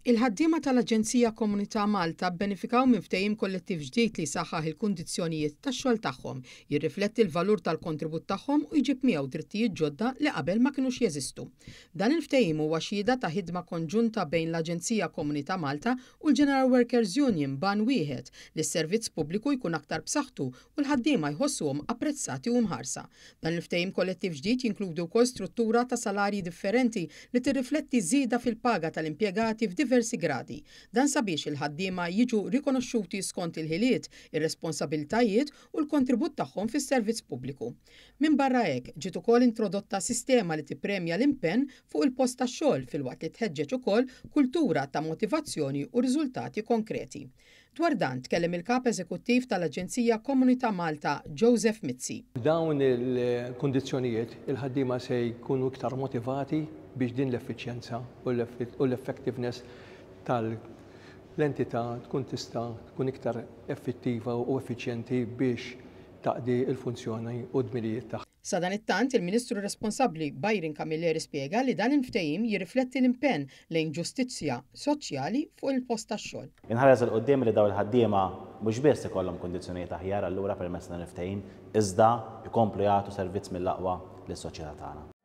Il-ħaddiema tal-Aġenzija Komunità Malta bbenefikaw minn ftehim kollettiv ġdid li saħħaħ il-kundizzjonijiet tax-xogħol tagħhom, jirrifletti l-valur tal-kontribut tagħhom u jġib miegħu drittijiet ġodda li qabel ma kinux jeżistu. Dan il-ftehim huwa xhieda ta' ħidma konġunta bejn l-Aġenzija Komunità Malta u l-General Workers Union ban wieħed li s-servizz pubbliku jkun aktar b'saħħtu u l-ħaddiema jħossuhom apprezzati u mħarsa. Dan il-ftehim kollettiv ġdid jinkludi wkoll struttura ta' salarji differenti li tirrifletti żieda fil-paga tal-impjegati f'diversi gradi. Dan sabiex il-ħaddiema jiġu rikonoxxuti skont il-ħiliet, ir-responsabiltajiet u l-kontribut tagħhom fis-servizz pubbliku. Minn barra hekk ġiet ukoll introdotta sistema li tippremja l-impenn fuq il-post tax-xogħol filwaqt li tħeġġeġ ukoll kultura ta' motivazzjoni u riżultati konkreti. Dwar dan tkellem il-kap eżekuttiv tal-Aġenzija Komunità Malta Joseph Mizzi. Dawn il-kundizzjonijiet il-ħaddiema se jkunu iktar motivati biex din l-effiċjenza u l-effectiveness tal-entità tkun tista' tkun iktar effettiva u effiċjenti biex taqdi l-funzjoni u d-dmirijiet tagħha. Sa dan it-tant il-Ministru responsabbli Byron Camilleri spjega li dan il-ftehim jirrifletti l-impenn lejn ġustizzja soċjali fuq il-post tax-xogħol. Inħares il qudiem li dawn il-ħaddiema mhux biss ikollhom kundizzjonijiet aħjar allura permezz dan il-ftehim iżda jkomplu jagħtu servizz mill-aqwa lis-soċjetà tagħna.